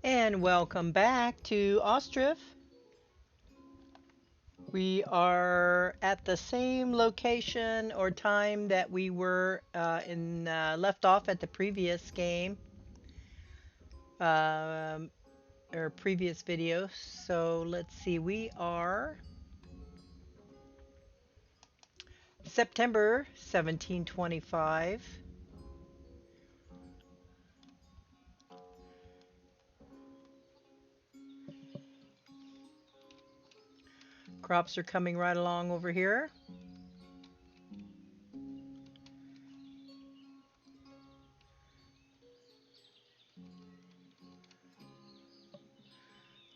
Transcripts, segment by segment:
And welcome back to Ostriv. We are at the same location or time that we were left off at the previous game um, or previous video. So let's see, we are September 1725. Crops are coming right along over here.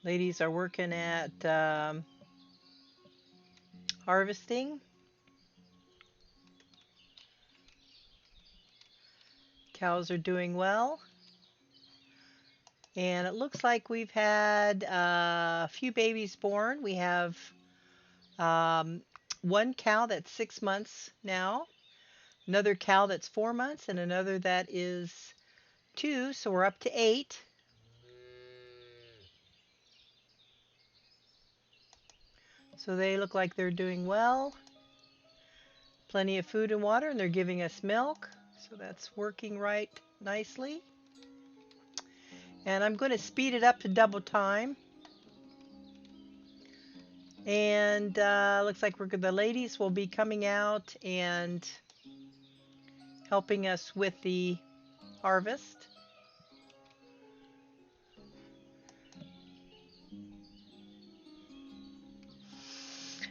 Ladies are working at harvesting. Cows are doing well. And it looks like we've had a few babies born. We have um, one cow that's 6 months now, another cow that's 4 months, and another that is 2, so we're up to 8. So they look like they're doing well. Plenty of food and water, and they're giving us milk, so that's working right nicely. And I'm going to speed it up to double time. And looks like the ladies will be coming out and helping us with the harvest.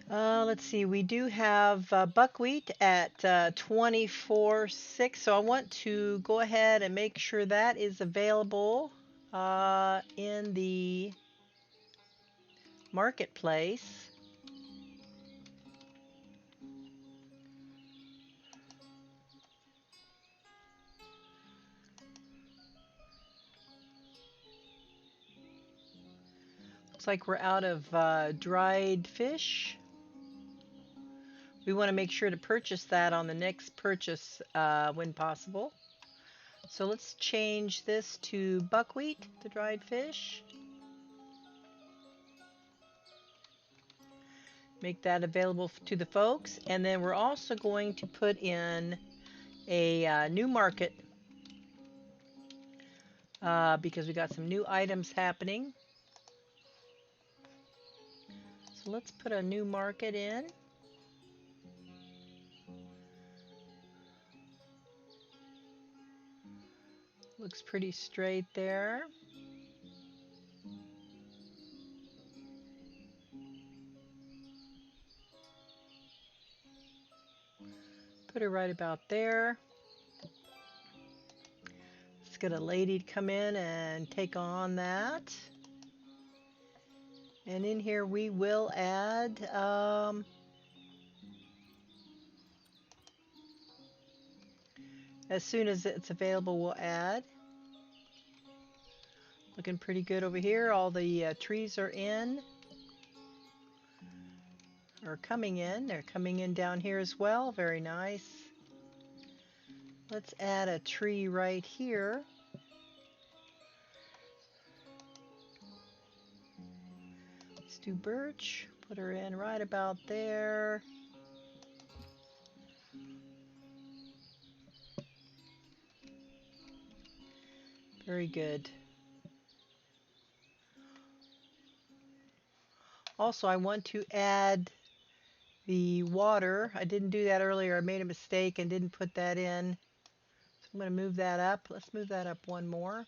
Let's see, we do have buckwheat at 24.6, so I want to go ahead and make sure that is available in the marketplace. Looks like we're out of dried fish. We want to make sure to purchase that on the next purchase when possible. So let's change this to buckwheat, the dried fish. Make that available to the folks. And then we're also going to put in a new market because we got some new items happening. So let's put a new market in. Looks pretty straight there. Put her right about there. Let's get a lady to come in and take on that. And in here we will add as soon as it's available, we'll add. Looking pretty good over here. All the trees are in, or coming in. They're coming in down here as well. Very nice. Let's add a tree right here. Let's do birch. Put her in right about there. Very good. Also, I want to add the water. I didn't do that earlier. I made a mistake and didn't put that in. So I'm going to move that up. Let's move that up one more.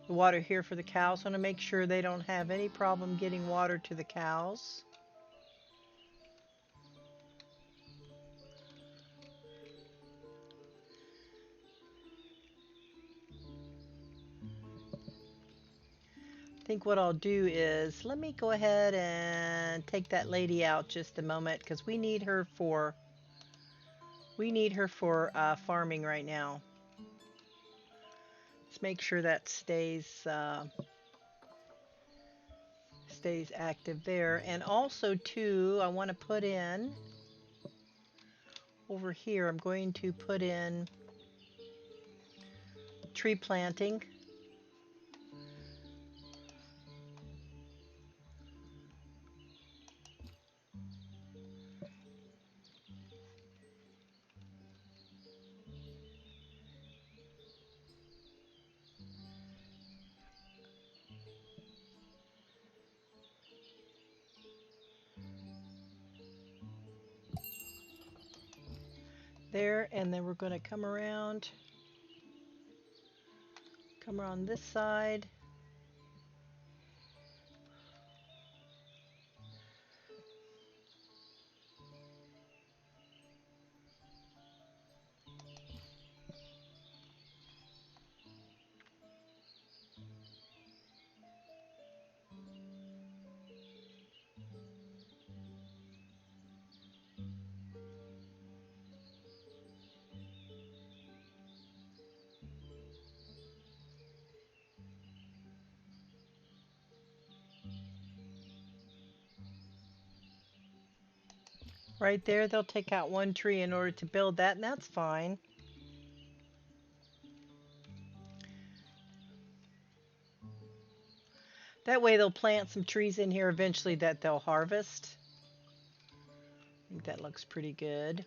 The water here for the cows. I want to make sure they don't have any problem getting water to the cows. I think what I'll do is let me go ahead and take that lady out just a moment because we need her for farming right now. Let's make sure that stays active there. And also too, I want to put in over here, I'm going to put in tree planting. there, and then we're going to come around this side. Right there, they'll take out one tree in order to build that, and that's fine. That way they'll plant some trees in here eventually that they'll harvest. I think that looks pretty good.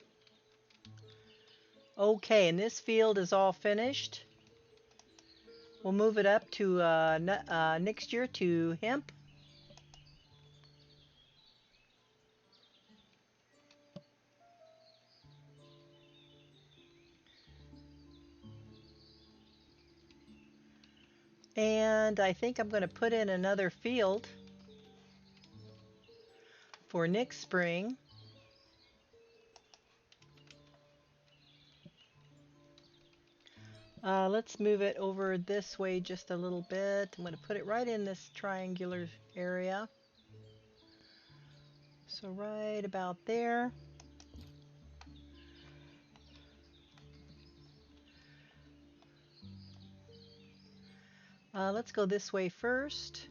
Okay, and this field is all finished. We'll move it up to next year to hemp. And I think I'm going to put in another field for next spring. Let's move it over this way just a little bit. I'm going to put it right in this triangular area. So right about there. Let's go this way first.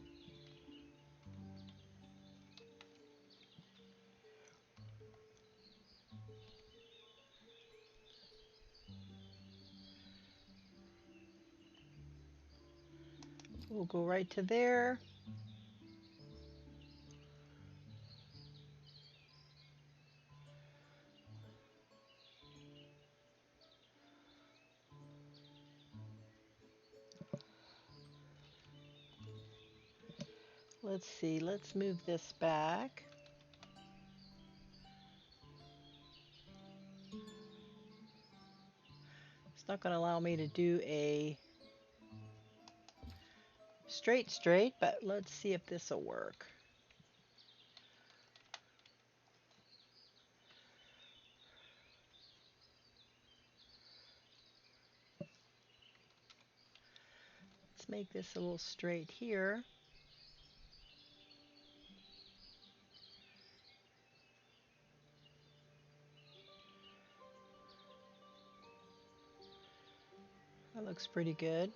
We'll go right to there. Let's see, let's move this back. It's not going to allow me to do a straight, but let's see if this will work. Let's make this a little straight here. That looks pretty good.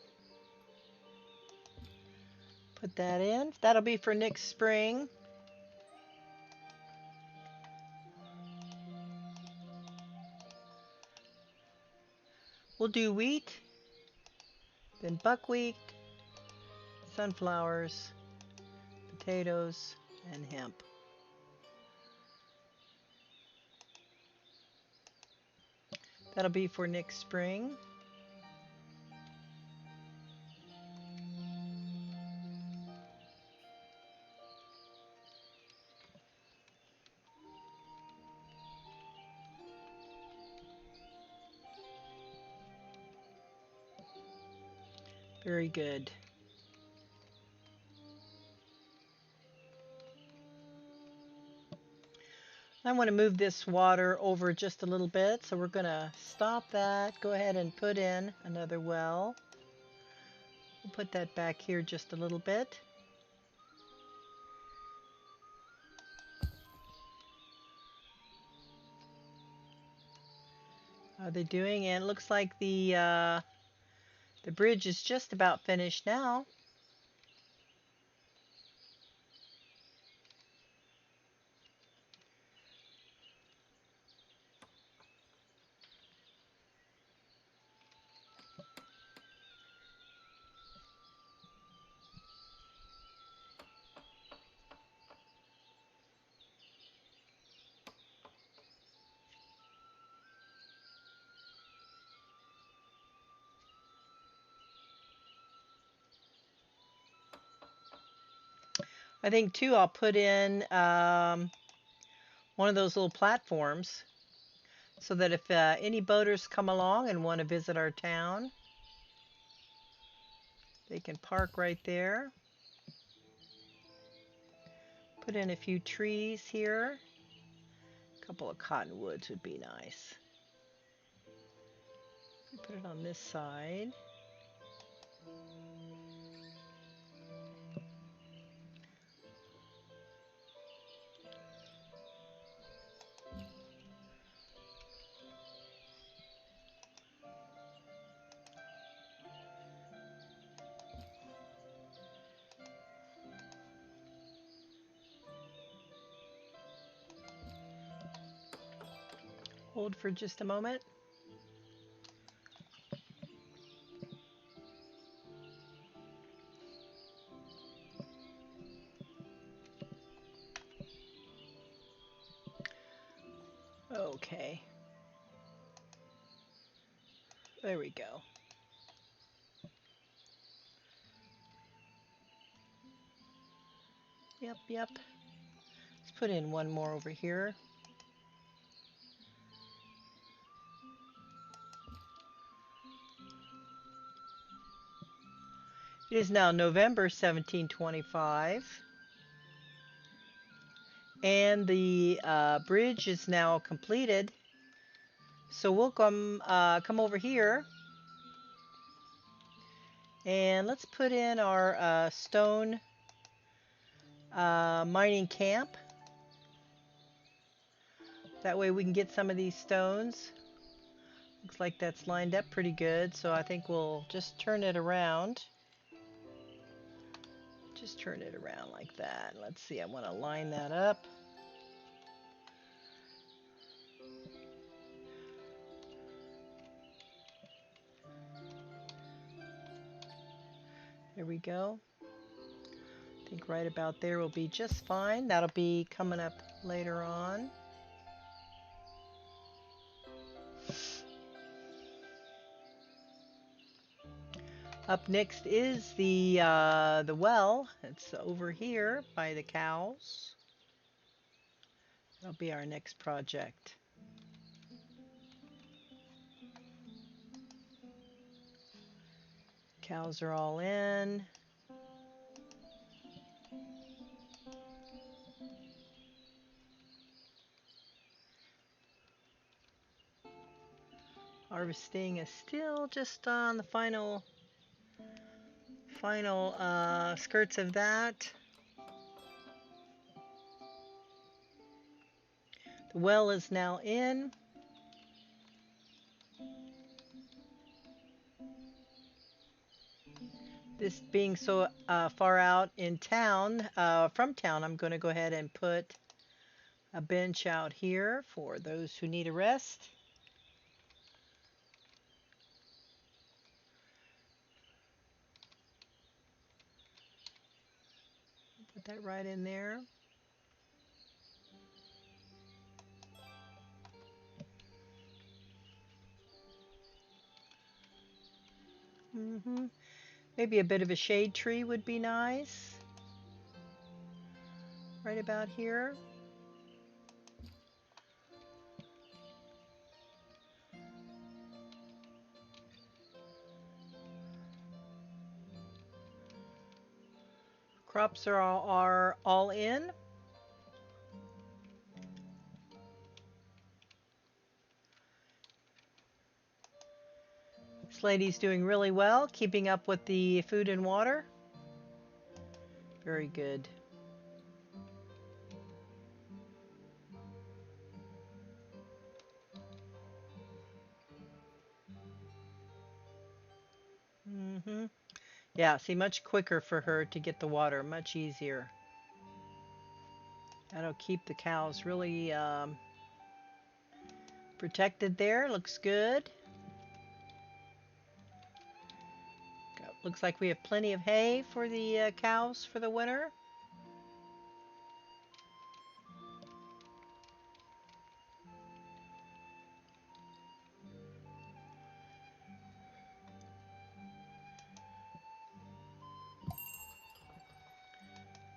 Put that in. That'll be for next spring. We'll do wheat, then buckwheat, sunflowers, potatoes, and hemp. That'll be for next spring. Very good. I want to move this water over just a little bit, so we're going to stop that. Go ahead and put in another well. We'll put that back here just a little bit. How are they doing? And it looks like the bridge is just about finished now. I think too I'll put in one of those little platforms so that if any boaters come along and want to visit our town, they can park right there. Put in a few trees here. A couple of cottonwoods would be nice. Put it on this side. Hold for just a moment. Okay. There we go. Yep. Let's put in one more over here. It is now November 1725, and the bridge is now completed. So we'll come over here, and let's put in our stone mining camp. That way we can get some of these stones. Looks like that's lined up pretty good, so I think we'll just turn it around. Just turn it around like that. Let's see, I want to line that up. There we go. I think right about there will be just fine. That'll be coming up later on. Up next is the well. It's over here by the cows. That'll be our next project. Cows are all in. Harvesting is still just on the final skirts of that. The well is now in. This being so far out in town, from town, I'm going to go ahead and put a bench out here for those who need a rest. Put that right in there. Maybe a bit of a shade tree would be nice. Right about here. Crops are all in. This lady's doing really well, keeping up with the food and water. Very good. Yeah, see, much quicker for her to get the water, much easier. That'll keep the cows really protected there. Looks good. Looks like we have plenty of hay for the cows for the winter.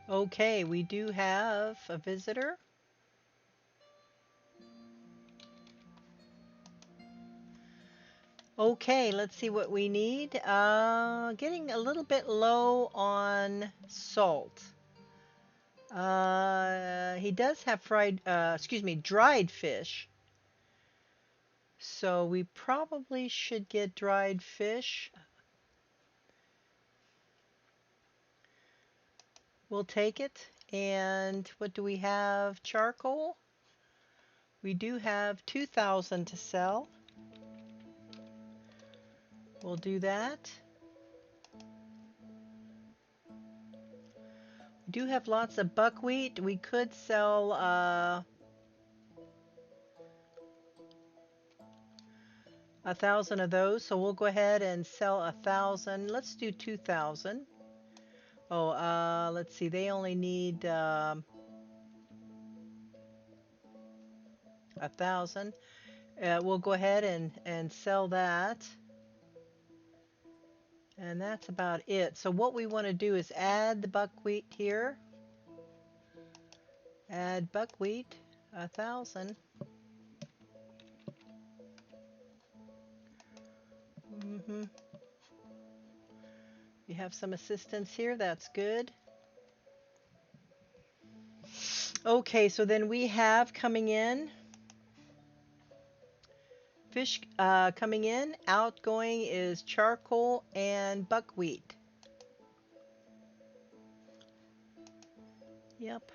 Okay, we do have a visitor. Okay, let's see what we need. Getting a little bit low on salt. He does have dried fish. So we probably should get dried fish. We'll take it. And what do we have? Charcoal. We do have 2,000 to sell. We'll do that. We do have lots of buckwheat. We could sell 1,000 of those. So we'll go ahead and sell 1,000. Let's do 2,000. Oh, let's see. They only need 1,000. We'll go ahead and sell that. And that's about it. So what we want to do is add the buckwheat here. Add buckwheat, 1,000. You have some assistance here. That's good. Okay, so then we have coming in fish coming in. Outgoing is charcoal and buckwheat. Yep.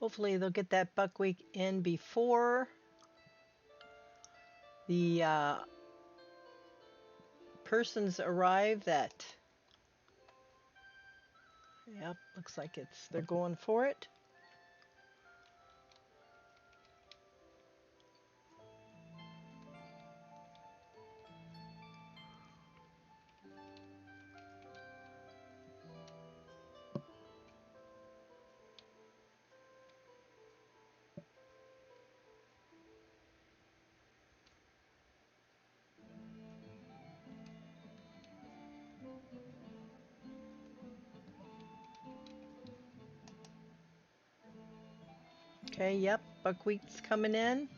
Hopefully they'll get that buckwheat in before the persons arrive that, yep, looks like they're going for it. Okay, yep, buckwheat's coming in.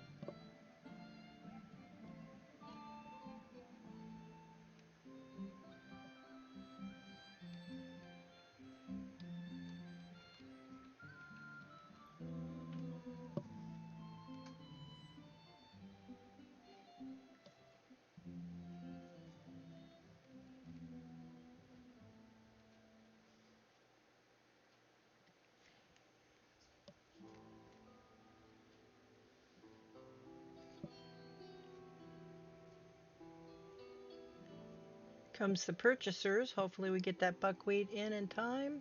Comes the purchasers. Hopefully we get that buckwheat in time.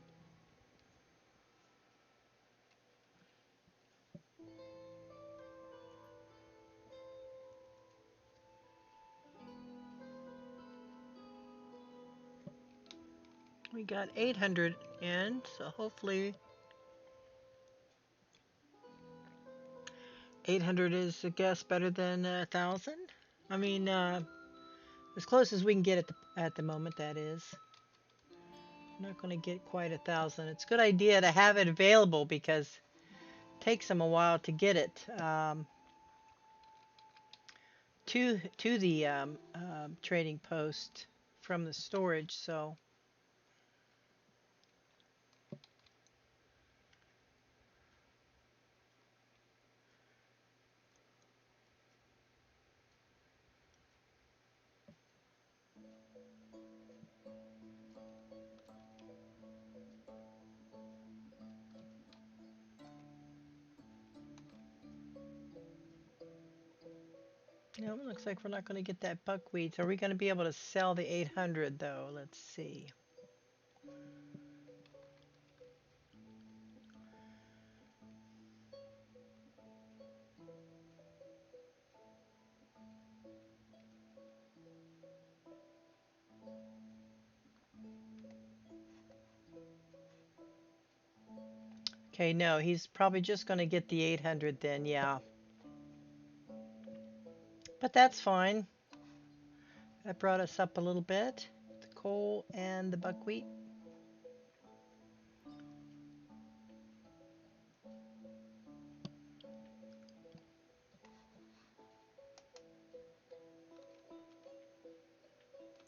We got 800 in, so hopefully 800 is, I guess, better than 1,000. I mean, as close as we can get at the moment, that is. I'm not going to get quite 1,000. It's a good idea to have it available because it takes them a while to get it to the trading post from the storage. So. No, it looks like we're not going to get that buckwheat. Are we going to be able to sell the 800 though? Let's see. Okay, no, he's probably just going to get the 800 then, yeah. But that's fine. That brought us up a little bit. The coal and the buckwheat.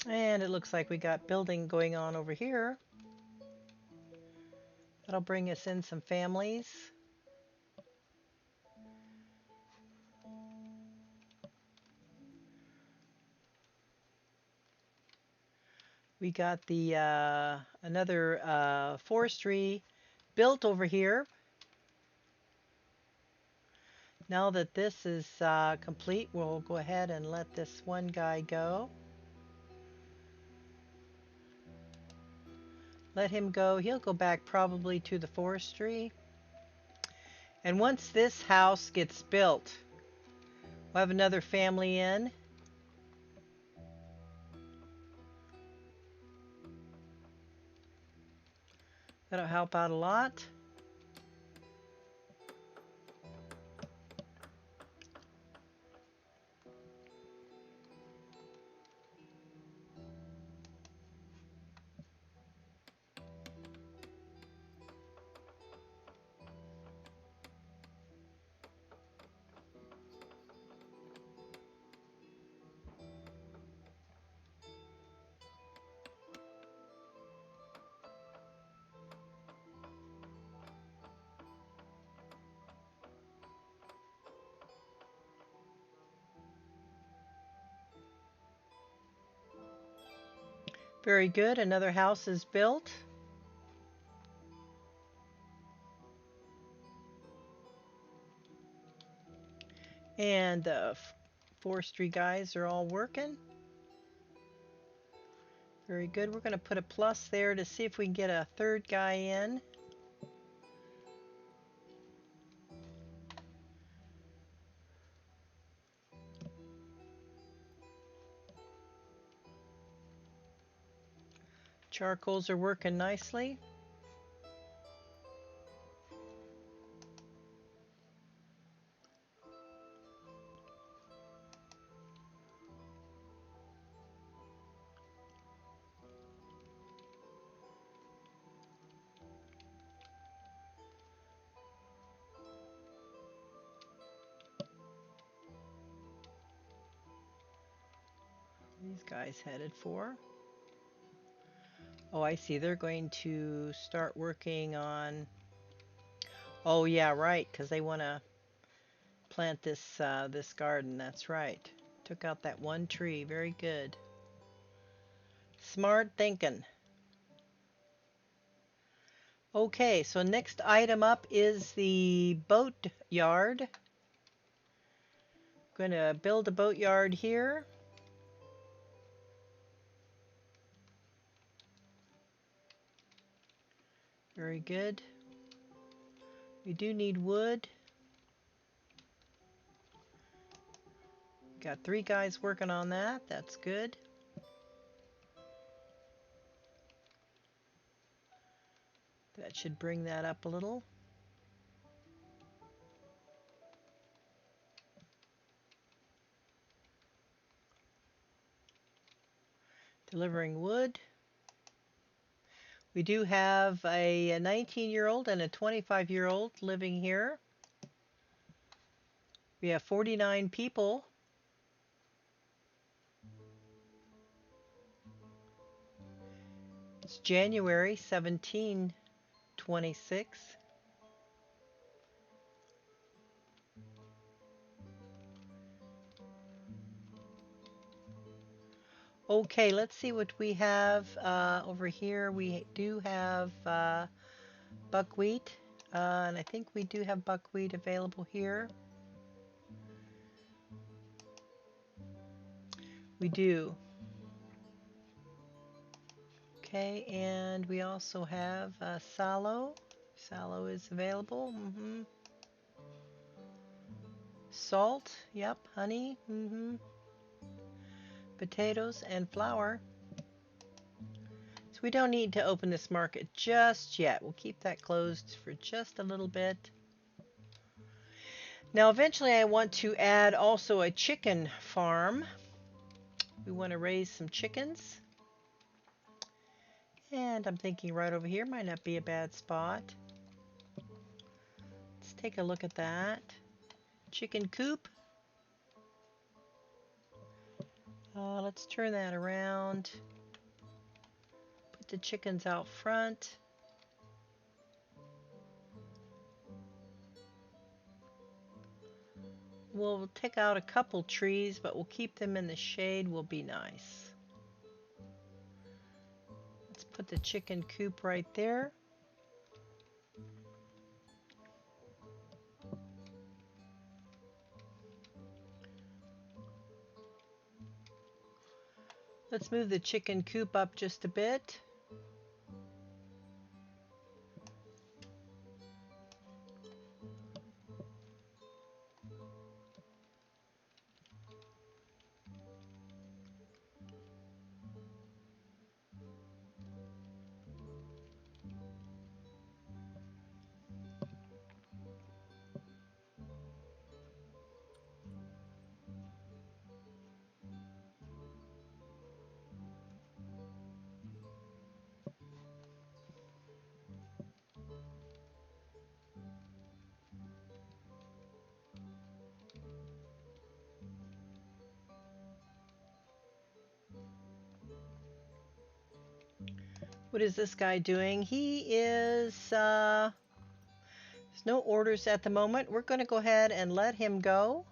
And it looks like we got building going on over here. That'll bring us in some families. We got the another forestry built over here. Now that this is complete, we'll go ahead and let this one guy go. Let him go. He'll go back probably to the forestry. And once this house gets built, we'll have another family in. That'll help out a lot. Very good. Another house is built. And the forestry guys are all working. Very good. We're going to put a plus there to see if we can get a third guy in. Charcoals are working nicely. These guys headed for. Oh, I see. They're going to start working on. Oh, yeah, right, because they want to plant this garden. That's right. Took out that one tree. Very good. Smart thinking. Okay, so next item up is the boat yard. Going to build a boat yard here. Very good. We do need wood. Got 3 guys working on that. That's good. That should bring that up a little. Delivering wood. We do have a 19-year-old and a 25-year-old living here. We have 49 people. It's January 1726. Okay, let's see what we have over here. We do have buckwheat, and I think we do have buckwheat available here. We do. Okay, and we also have sallow. Sallow is available. Salt, yep, honey, potatoes and flour. So we don't need to open this market just yet. We'll keep that closed for just a little bit. Now eventually I want to add also a chicken farm. We want to raise some chickens. And I'm thinking right over here might not be a bad spot. Let's take a look at that. Chicken coop. Let's turn that around. Put the chickens out front. We'll take out a couple trees, but we'll keep them in the shade. Will be nice. Let's put the chicken coop right there. Let's move the chicken coop up just a bit. What is this guy doing? He is, there's no orders at the moment. We're going to go ahead and let him go.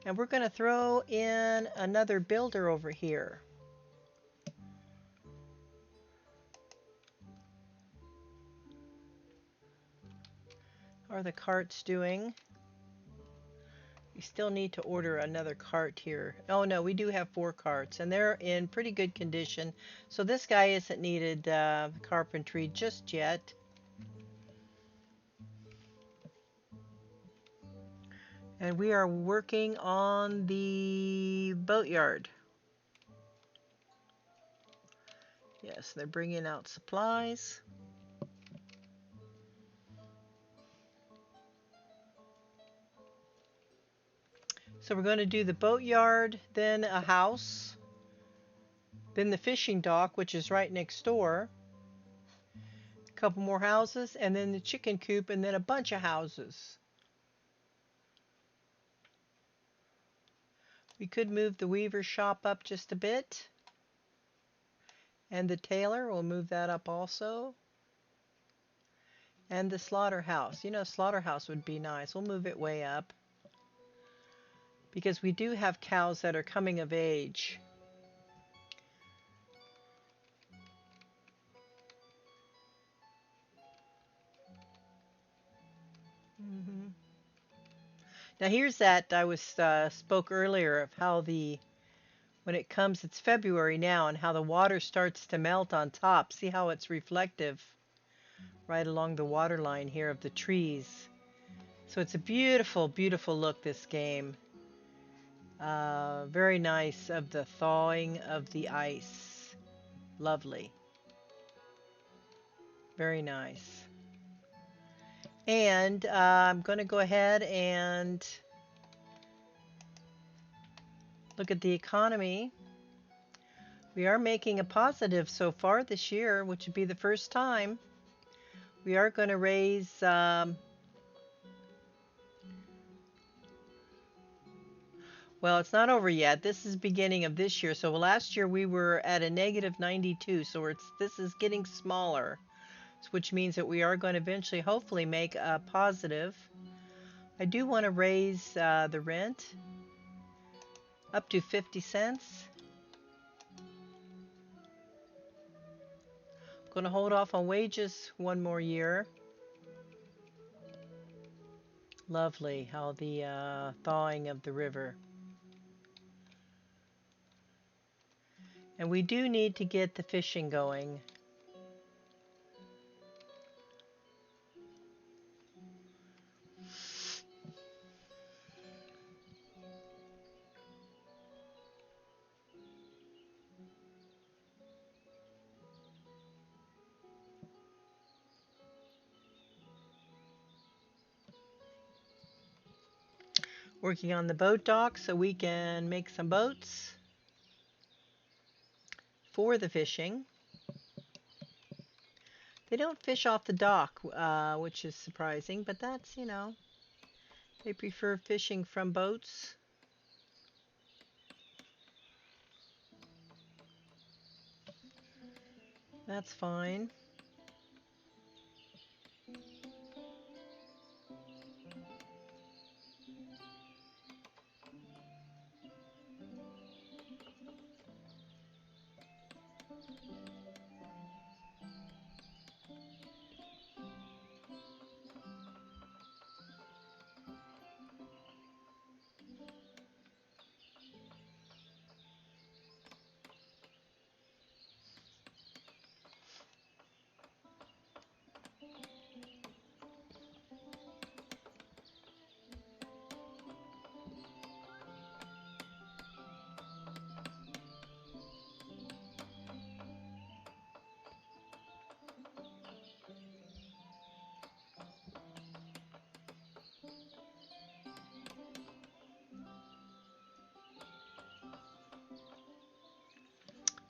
And we're going to throw in another builder over here. How are the carts doing? We still need to order another cart here. Oh no, we do have 4 carts and they're in pretty good condition. So this guy isn't needed carpentry just yet. And we are working on the boatyard. Yes, they're bringing out supplies. So we're going to do the boatyard, then a house, then the fishing dock, which is right next door, a couple more houses, and then the chicken coop, and then a bunch of houses. We could move the weaver shop up just a bit. And the tailor, we'll move that up also. And the slaughterhouse. You know, slaughterhouse would be nice. We'll move it way up. Because we do have cows that are coming of age. Now here's that I was spoke earlier of how when it comes, it's February now, and how the water starts to melt on top. See how it's reflective right along the water line here of the trees. So it's a beautiful, beautiful look, this game. Very nice of the thawing of the ice. Lovely. Very nice. And I'm going to go ahead and look at the economy. We are making a positive so far this year, which would be the first time. We are going to raise well, it's not over yet. This is beginning of this year. So last year we were at a negative 92. So this is getting smaller, which means that we are going to eventually, hopefully, make a positive. I do want to raise the rent up to 50 cents. Going to hold off on wages one more year. Lovely how the thawing of the river. And we do need to get the fishing going. Working on the boat dock so we can make some boats for the fishing. They don't fish off the dock, which is surprising, but that's, you know, they prefer fishing from boats. That's fine.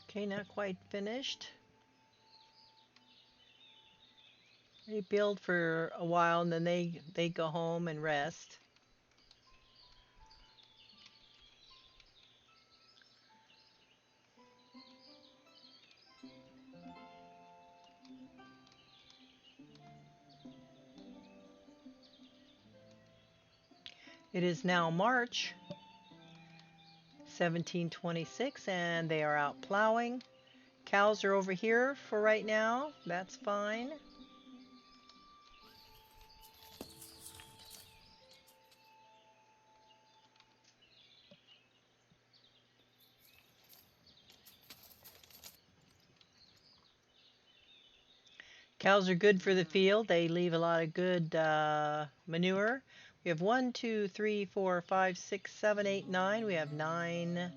Okay, not quite finished. They build for a while and then they go home and rest. It is now March 1726 and they are out plowing. Cows are over here for right now. That's fine. Cows are good for the field. They leave a lot of good manure. We have 1, 2, 3, 4, 5, 6, 7, 8, 9. We have 9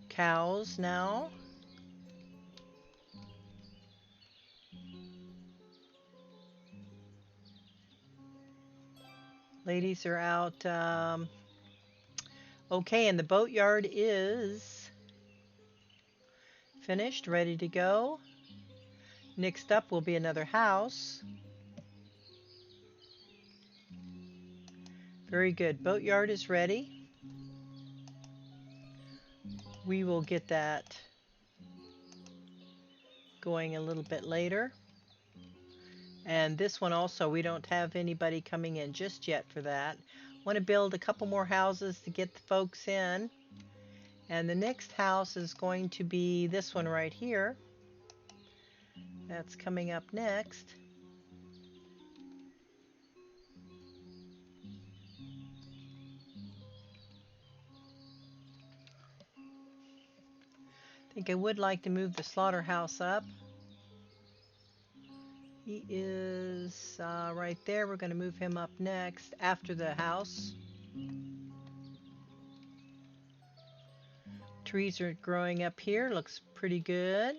cows now. Ladies are out. Okay, and the boatyard is finished, ready to go. Next up will be another house. Very good. Boatyard is ready. We will get that going a little bit later. And this one also, we don't have anybody coming in just yet for that. Want to build a couple more houses to get the folks in. And the next house is going to be this one right here. That's coming up next. I think I would like to move the slaughterhouse up. He is right there. We're going to move him up next after the house. Trees are growing up here. Looks pretty good.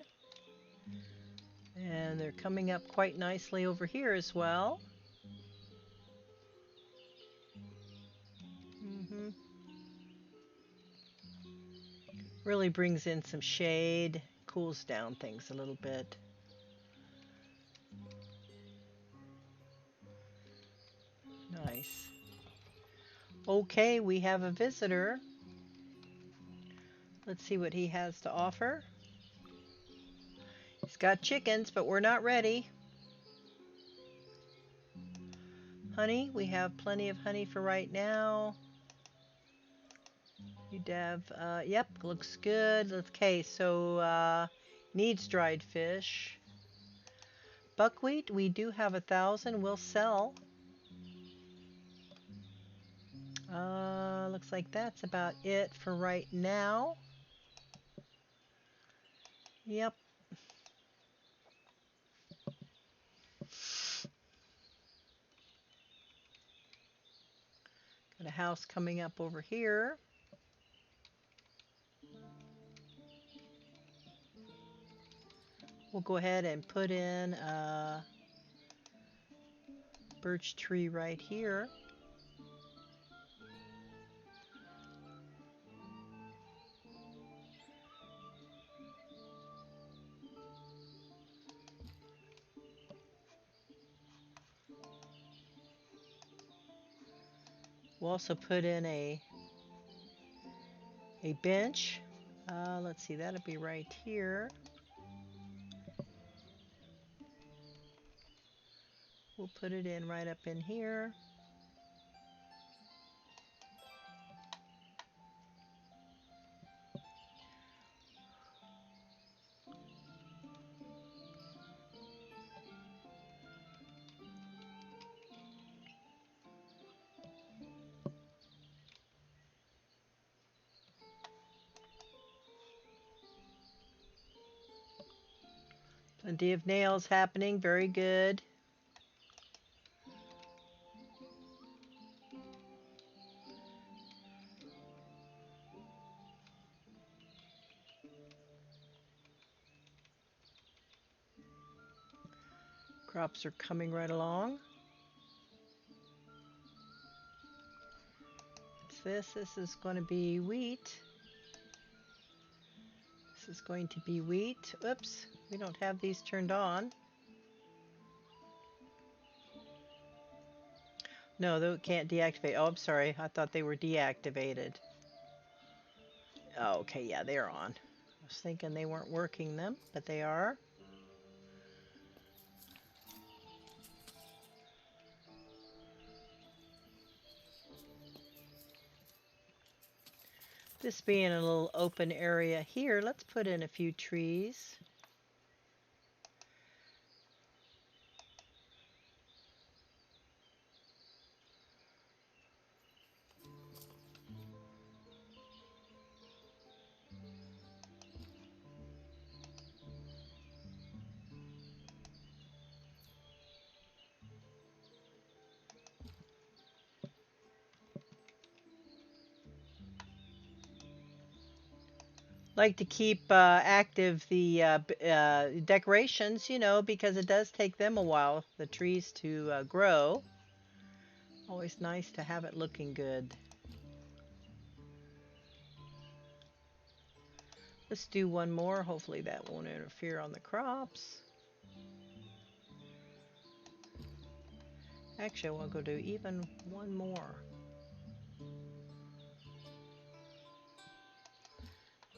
And they're coming up quite nicely over here as well. Really brings in some shade, cools down things a little bit. Nice. Okay, we have a visitor. Let's see what he has to offer. He's got chickens, but we're not ready. Honey, we have plenty of honey for right now. You'd have, yep, looks good. Okay, so needs dried fish. Buckwheat, we do have 1,000. We'll sell. Looks like that's about it for right now. Yep. Got a house coming up over here. We'll go ahead and put in a birch tree right here. We'll also put in a bench. Let's see, that'll be right here. We'll put it in right up in here. Plenty of nails happening, very good. Crops are coming right along. What's this? This is going to be wheat. This is going to be wheat. Oops, we don't have these turned on. No, they can't deactivate. Oh, I'm sorry. I thought they were deactivated. Oh, okay, yeah, they're on. I was thinking they weren't working them, but they are. This being a little open area here, let's put in a few trees. Like to keep active the decorations, you know, because it does take them a while, the trees, to grow. Always nice to have it looking good. Let's do one more. Hopefully that won't interfere on the crops. Actually, I want to go do even one more.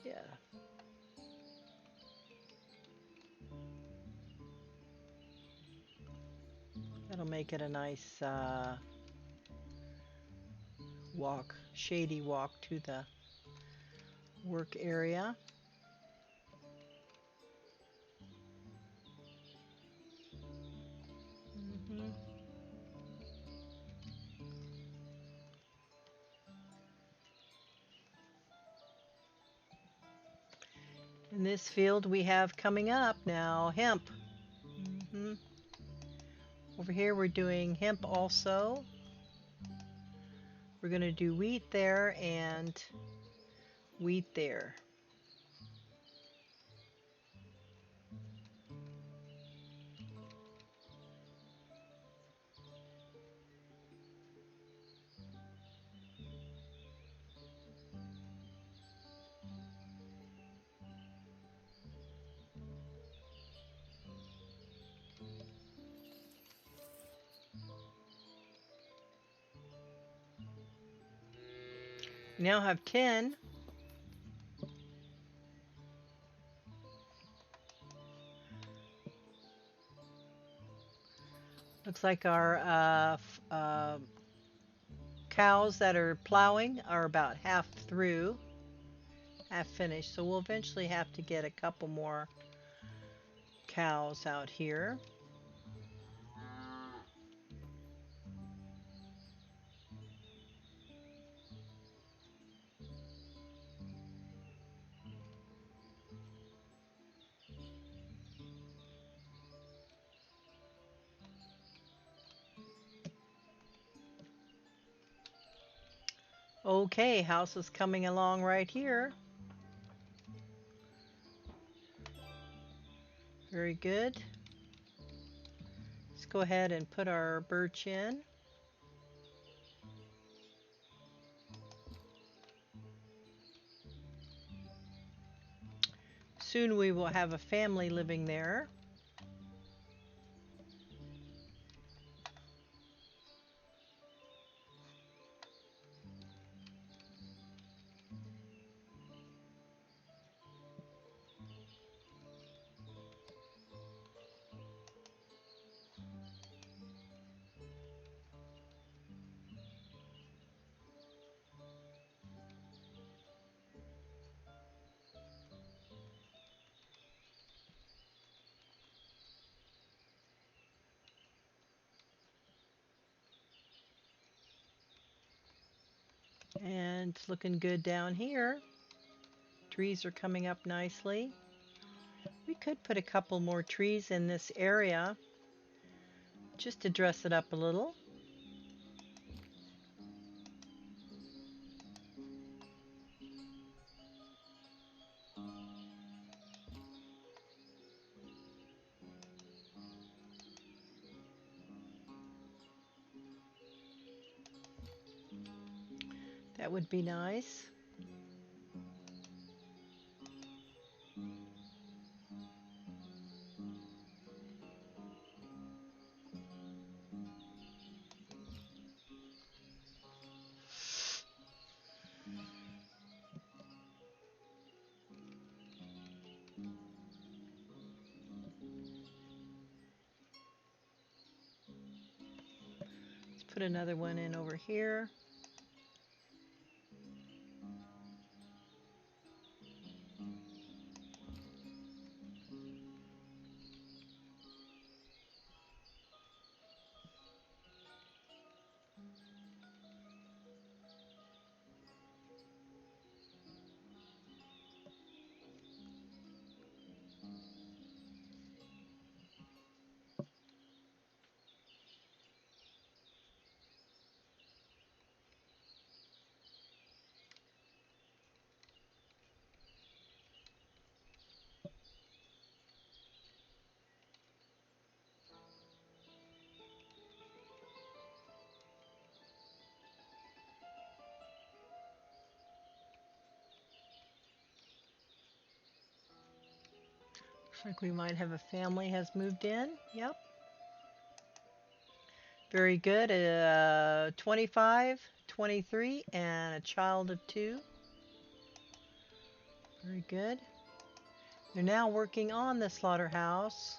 Yeah. That'll make it a nice walk, shady walk to the work area. Mm-hmm. In this field we have coming up now hemp. Mm-hmm. Over here we're doing hemp also. We're going to do wheat there and wheat there. We now have 10. Looks like our cows that are plowing are about half through, half finished. So we'll eventually have to get a couple more cows out here. Okay, house is coming along right here. Very good. Let's go ahead and put our birch in. Soon we will have a family living there. And it's looking good down here. Trees are coming up nicely. We could put a couple more trees in this area just to dress it up a little. That would be nice. Let's put another one in over here. Looks like we might have a family has moved in. Yep. Very good. 25, 23, and a child of 2. Very good. They're now working on the slaughterhouse.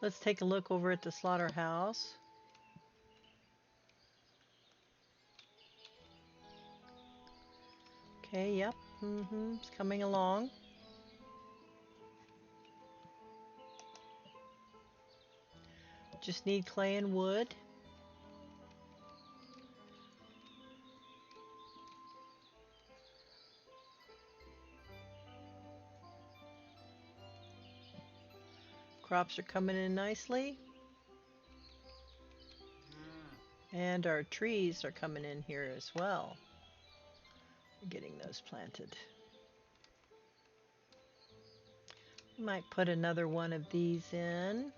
Let's take a look over at the slaughterhouse. Okay, yep. It's coming along. Just need clay and wood. Crops are coming in nicely. And our trees are coming in here as well. We're getting those planted. Might put another one of these in.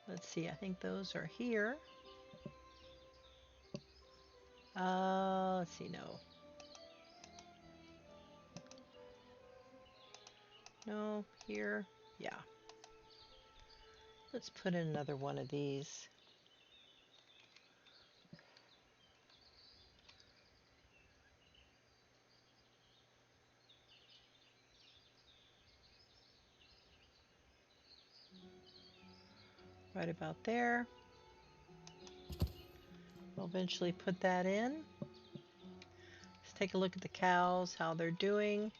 Let's see, I think those are here. Let's see, no. No, here. Yeah. Let's put in another one of these. Right about there. We'll eventually put that in. Let's take a look at the cows, how they're doing.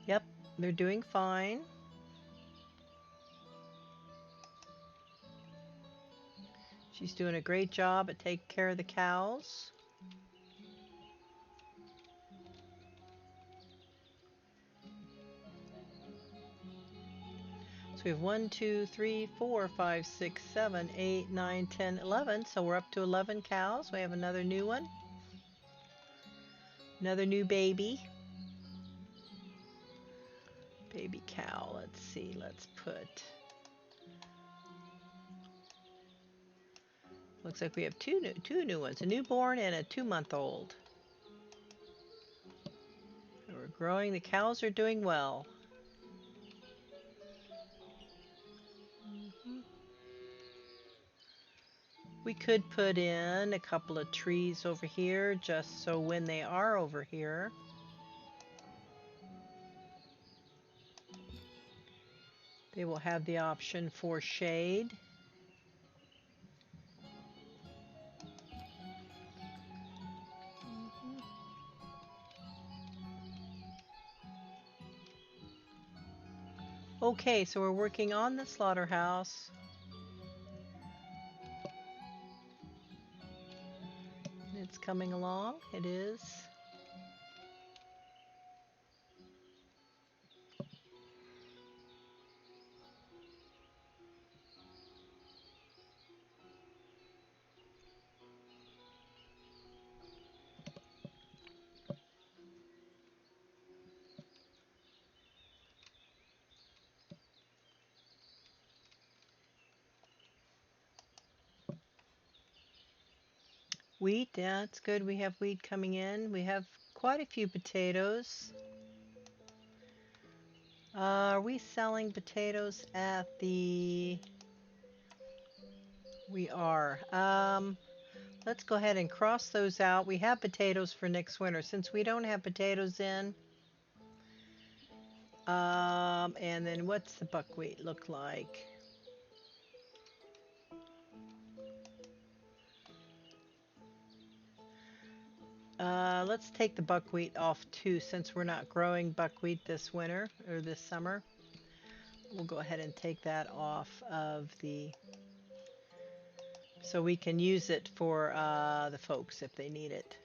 Yep, they're doing fine. She's doing a great job at taking care of the cows. So we have 1, 2, 3, 4, 5, 6, 7, 8, 9, 10, 11. So we're up to 11 cows. We have another new one. Another new baby. Baby cow. Let's see. Let's put... Looks like we have two new ones. A newborn and a 2-month-old. We're growing. The cows are doing well. We could put in a couple of trees over here just so when they are over here, they will have the option for shade. Okay, so we're working on the slaughterhouse. It's coming along. It is. Wheat, yeah, it's good. We have wheat coming in. We have quite a few potatoes. Are we selling potatoes at the... We are. Let's go ahead and cross those out. We have potatoes for next winter. Since we don't have potatoes in, and then what's the buckwheat look like? Let's take the buckwheat off too, since we're not growing buckwheat this winter or this summer. We'll go ahead and take that off of the... So we can use it for the folks if they need it.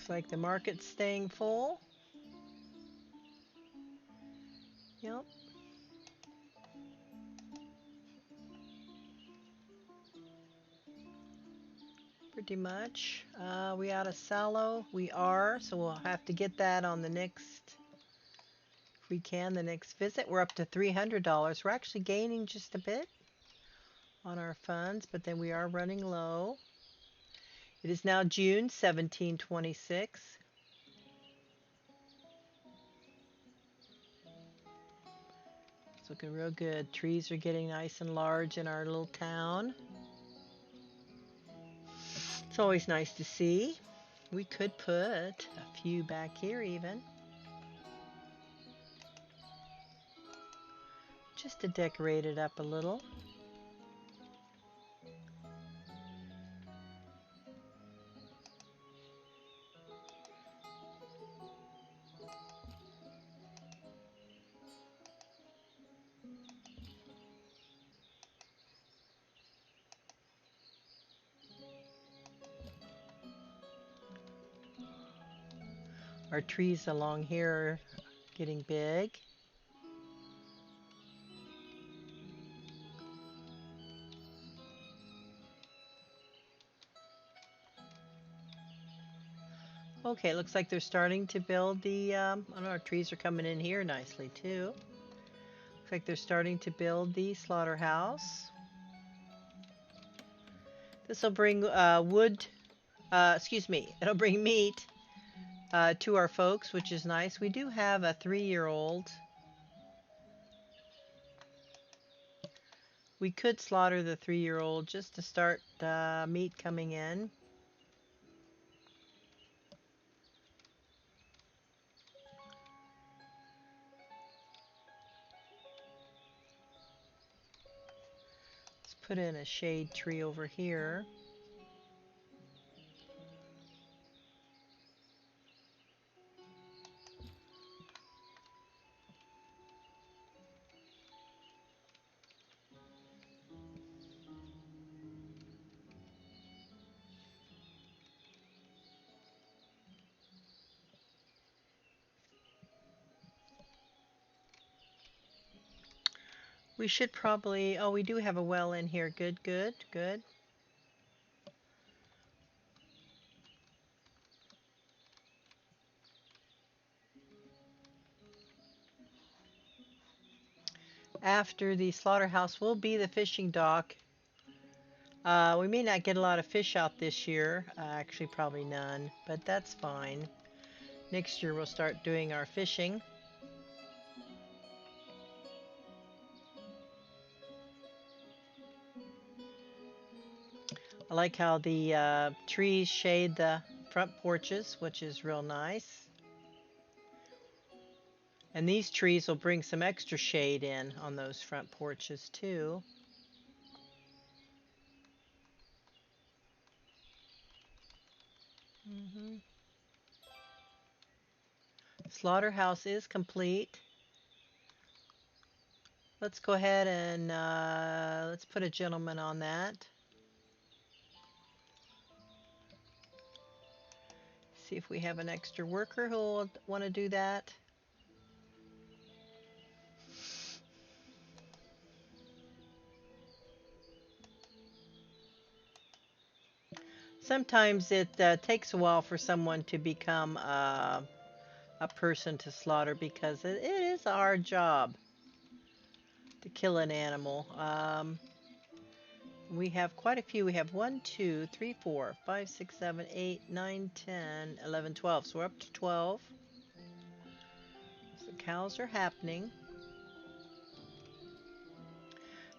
Looks like the market's staying full. Yep. Pretty much. We out of sallow? We are, so we'll have to get that on the next, if we can, the next visit. We're up to $300. We're actually gaining just a bit on our funds, but then we are running low. It is now June 1726. It's looking real good. Trees are getting nice and large in our little town. It's always nice to see. We could put a few back here even, just to decorate it up a little. Our trees along here are getting big. Okay, it looks like they're starting to build the, I don't know, our trees are coming in here nicely too. Looks like they're starting to build the slaughterhouse. This will bring it'll bring meat to our folks, which is nice. We do have a 3-year-old. We could slaughter the 3-year-old just to start meat coming in. Let's put in a shade tree over here. We should probably, oh, we do have a well in here. Good, good, good. After the slaughterhouse will be the fishing dock. We may not get a lot of fish out this year. Actually, probably none, but that's fine. Next year we'll start doing our fishing. I like how the trees shade the front porches, which is real nice. And these trees will bring some extra shade in on those front porches too. Hmm. Slaughterhouse is complete. Let's go ahead and let's put a gentleman on that. See if we have an extra worker who will want to do that. Sometimes it takes a while for someone to become a person to slaughter because it is a hard job to kill an animal. We have quite a few. We have 1, 2, 3, 4, 5, 6, 7, 8, 9, 10, 11, 12. So we're up to 12. So the cows are happening.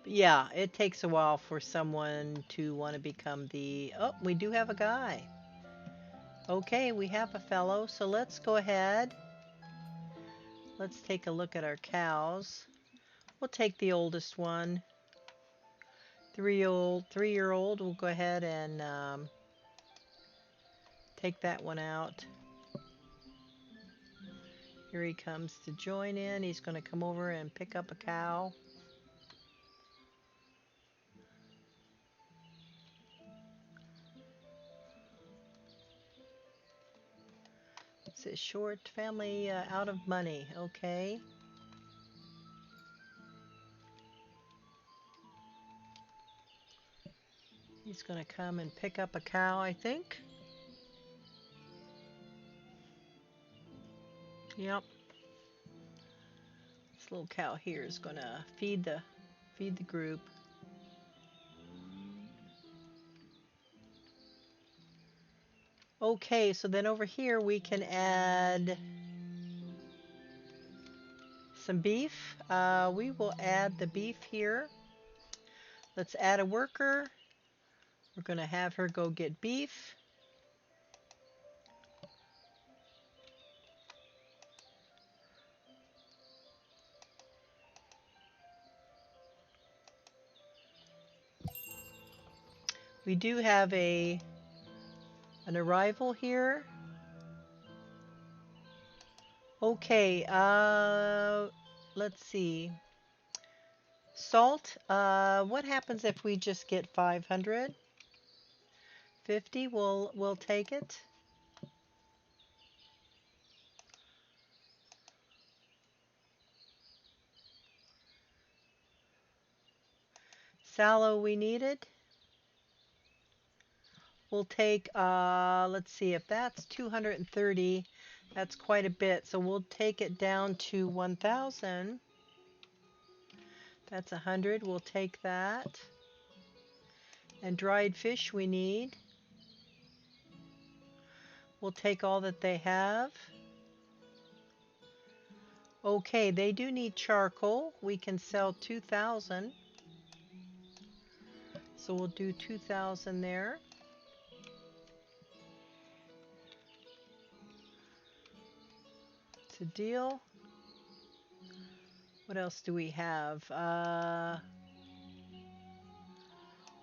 But yeah, it takes a while for someone to want to become the... Oh, we do have a guy. Okay, we have a fellow. So let's go ahead. Let's take a look at our cows. We'll take the oldest one. 3-year-old. We'll go ahead and take that one out. Here he comes to join in. He's going to come over and pick up a cow. It says short family out of money. Okay. He's going to come and pick up a cow, I think. Yep. This little cow here is going to feed the group. Okay, so then over here we can add some beef. We will add the beef here. Let's add a worker. We're going to have her go get beef. We do have an arrival here. Okay, let's see. Salt, what happens if we just get 500? 50, we'll take it. Sallow we needed. We'll take, let's see, if that's 230, that's quite a bit. So we'll take it down to 1,000. That's 100, we'll take that. And dried fish we need. We'll take all that they have. Okay, they do need charcoal. We can sell 2,000. So we'll do 2,000 there. It's a deal. What else do we have?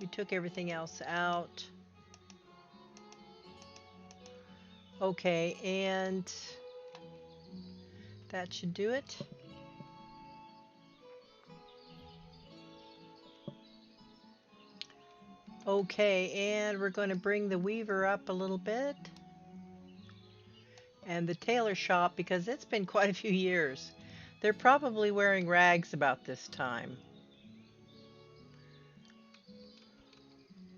We took everything else out. Okay, and that should do it. Okay, and we're going to bring the weaver up a little bit. And the tailor shop, because it's been quite a few years. They're probably wearing rags about this time.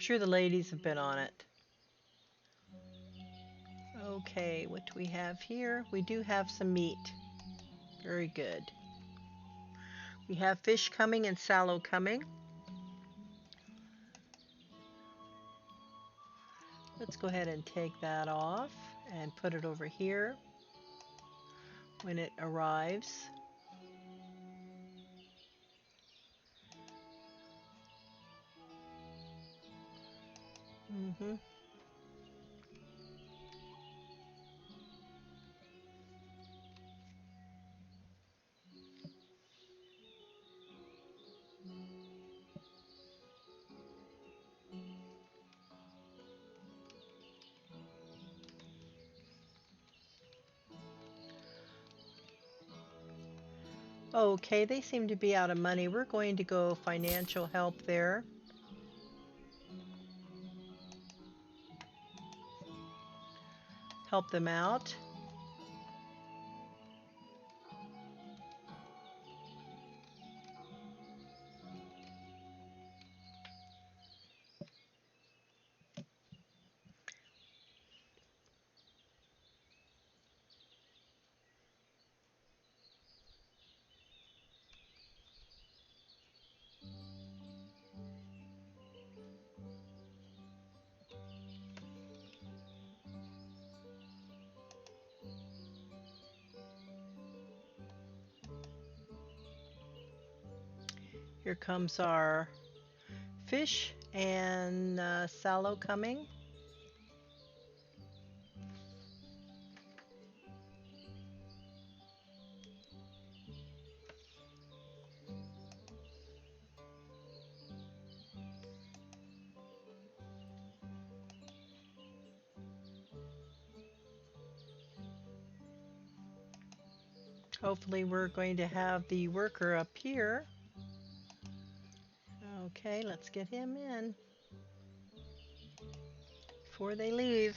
sure the ladies have been on it. Okay, what do we have here? We do have some meat. Very good. We have fish coming and sallow coming. Let's go ahead and take that off and put it over here when it arrives. Mm-hmm. Okay, they seem to be out of money. We're going to go financial help there. Help them out. Here comes our fish and sallow coming. Hopefully we're going to have the worker up here. Okay, let's get him in before they leave.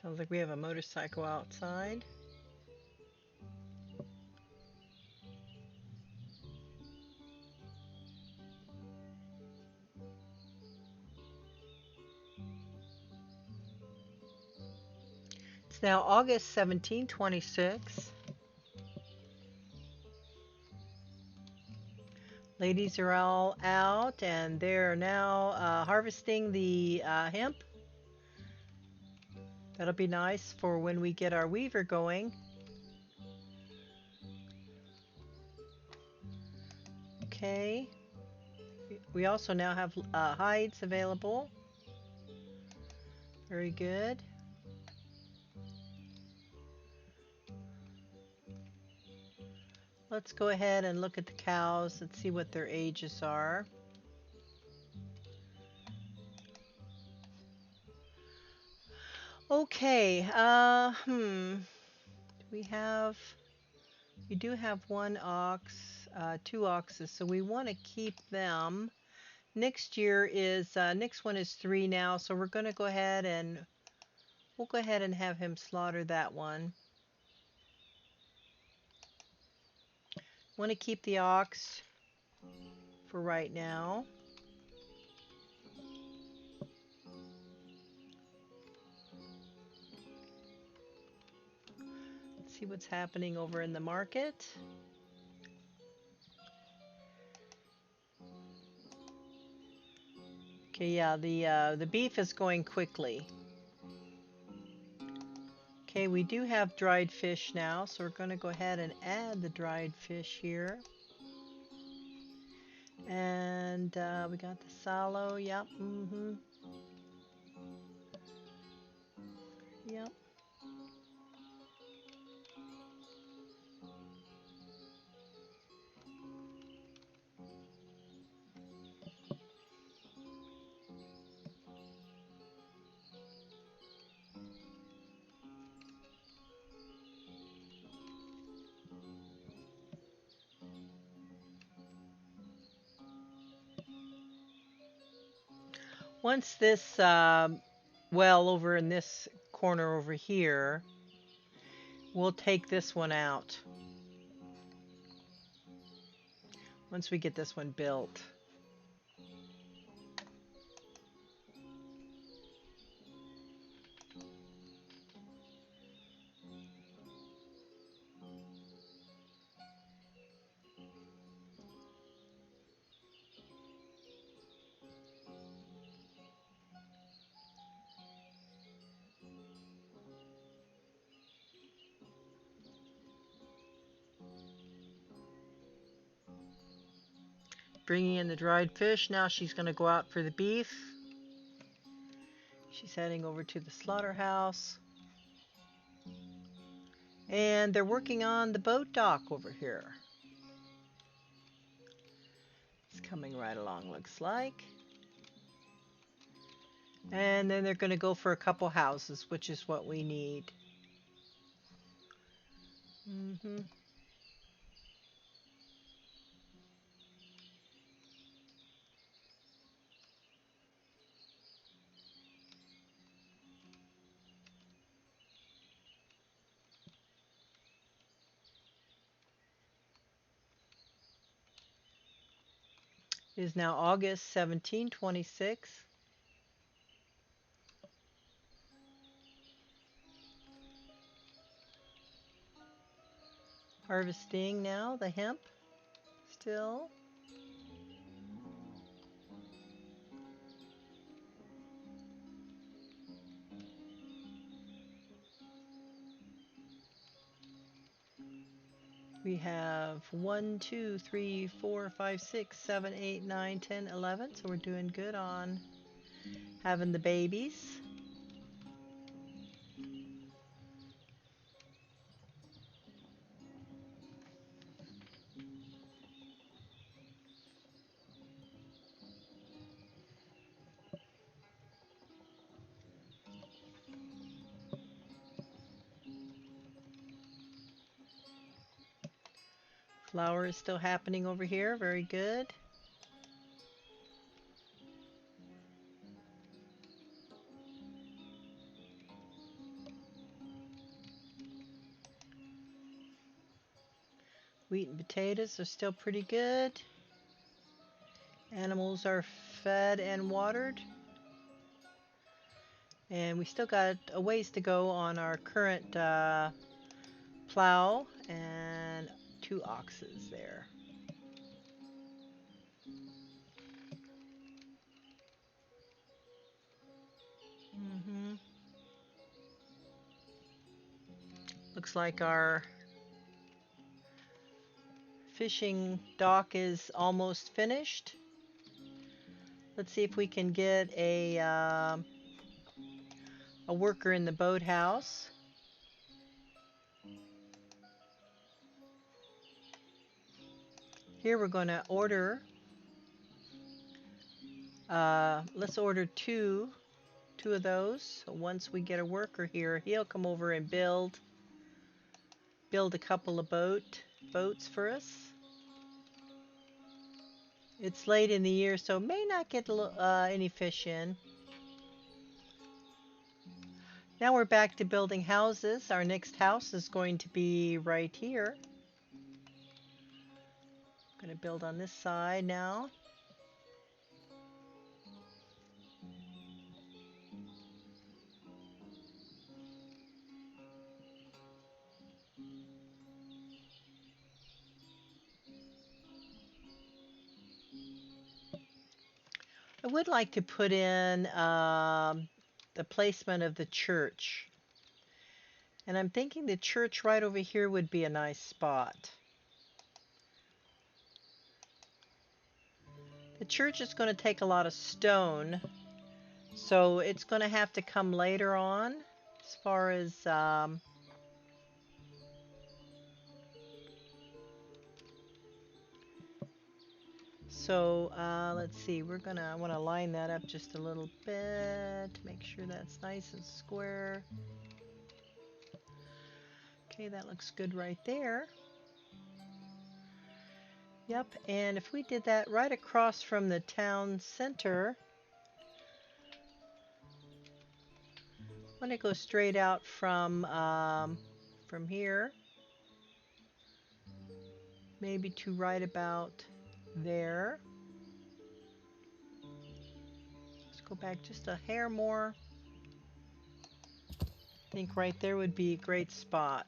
Sounds like we have a motorcycle outside. It's now August 17, 26. Ladies are all out and they're now harvesting the hemp. That'll be nice for when we get our weaver going. Okay. We also now have hides available. Very good. Let's go ahead and look at the cows and see what their ages are. Okay, we do have one ox, two oxes, so we want to keep them. Next year is, next one is 3 now, so we'll go ahead and have him slaughter that one. Want to keep the ox for right now. Let's see what's happening over in the market. Okay, yeah, the beef is going quickly. Okay, we do have dried fish now, so we're going to go ahead and add the dried fish here. And we got the sallow, yep, Yep. Once this well over in this corner over here, we'll take this one out once we get this one built. Bringing in the dried fish. Now she's going to go out for the beef. She's heading over to the slaughterhouse. And they're working on the boat dock over here. It's coming right along, looks like. And then they're going to go for a couple houses, which is what we need. It is now August 1726. Harvesting now the hemp still. We have 1, 2, 3, 4, 5, 6, 7, 8, 9, 10, 11. So we're doing good on having the babies. Flour is still happening over here. Very good. Wheat and potatoes are still pretty good. Animals are fed and watered. And we still got a ways to go on our current plow and 2 oxes there. Looks like our fishing dock is almost finished. Let's see if we can get a worker in the boathouse. Here we're going to order. Let's order two of those. So once we get a worker here, he'll come over and build a couple of boats for us. It's late in the year, so may not get any fish in. Now we're back to building houses. Our next house is going to be right here. I'm going to build on this side now. I would like to put in the placement of the church. And I'm thinking the church right over here would be a nice spot. The church is going to take a lot of stone, so it's going to have to come later on. as far as let's see, I want to line that up just a little bit, make sure that's nice and square. Okay, that looks good right there. Yep, and if we did that right across from the town center, I want to go straight out from here, maybe to right about there. Let's go back just a hair more. I think right there would be a great spot.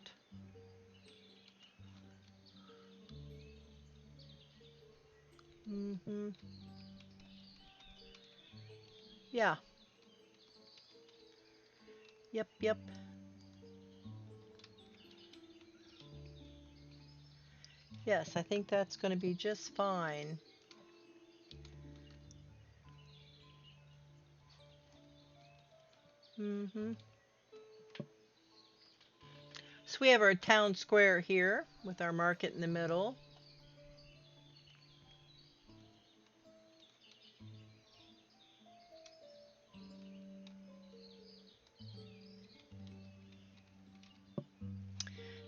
Yeah. Yep. Yes, I think that's going to be just fine. So we have our town square here with our market in the middle.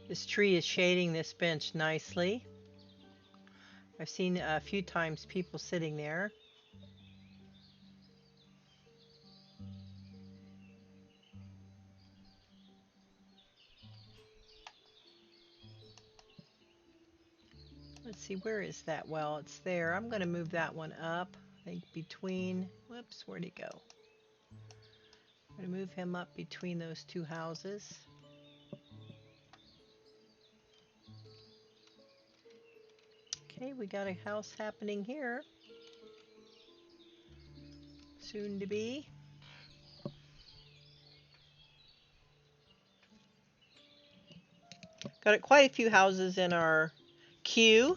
This tree is shading this bench nicely. I've seen a few times people sitting there. Let's see, where is that well? It's there. I'm going to move that one up. I think between, whoops, where'd he go? I'm going to move him up between those two houses. Okay, we got a house happening here. Soon to be. Got quite a few houses in our queue.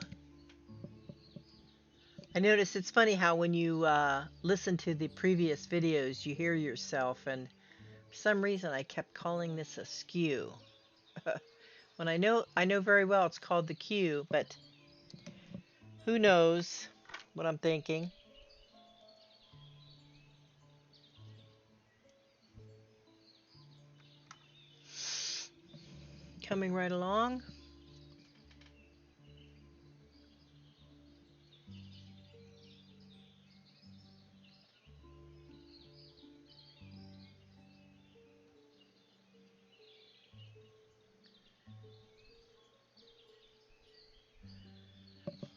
I notice it's funny how when you listen to the previous videos, you hear yourself, and for some reason I kept calling this a skew. When I know very well it's called the queue, but who knows what I'm thinking. Coming right along.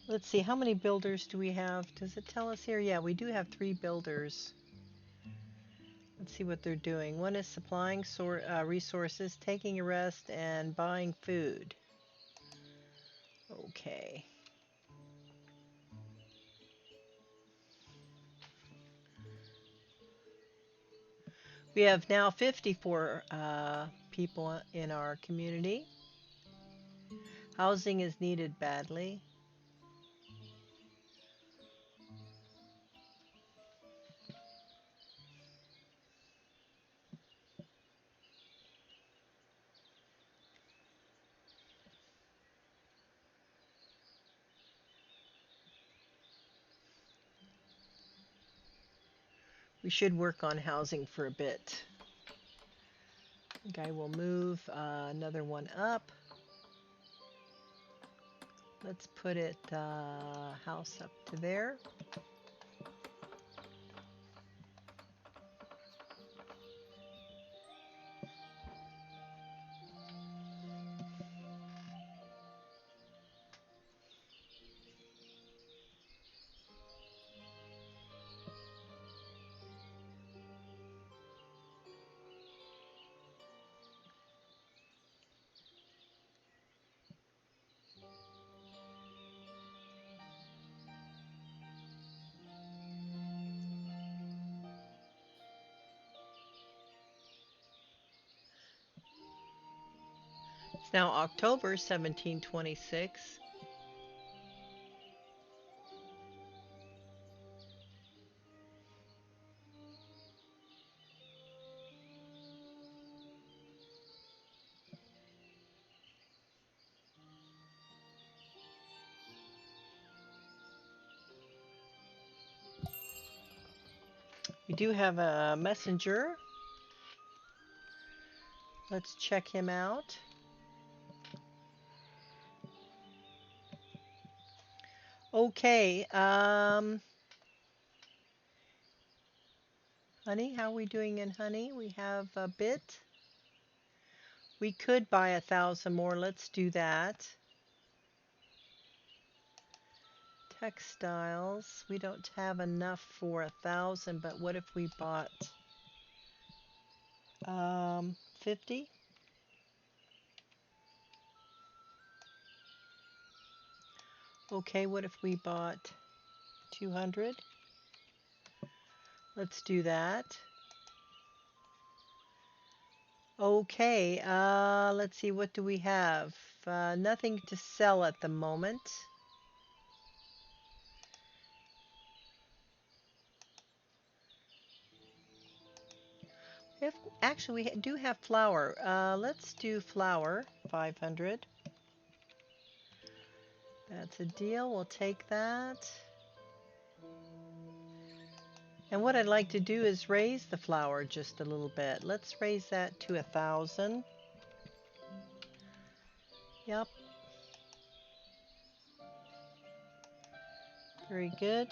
Let's see, how many builders do we have? Does it tell us here? Yeah, we do have 3 builders. Let's see what they're doing. One is supplying resources, taking a rest, and buying food. Okay. We have now 54 people in our community. Housing is needed badly. We should work on housing for a bit. I think I will move another one up. Let's put it house up to there. It's now October 1726. do have a messenger. Let's check him out. Okay, honey, how are we doing in honey? We have a bit. We could buy 1,000 more. Let's do that. Textiles. We don't have enough for 1,000, but what if we bought 50? Okay, what if we bought 200? Let's do that. Okay, let's see, what do we have? Nothing to sell at the moment. If actually we do have flour. Let's do flour, 500. That's a deal. We'll take that. And what I'd like to do is raise the flour just a little bit. Let's raise that to 1,000. Yep. Very good.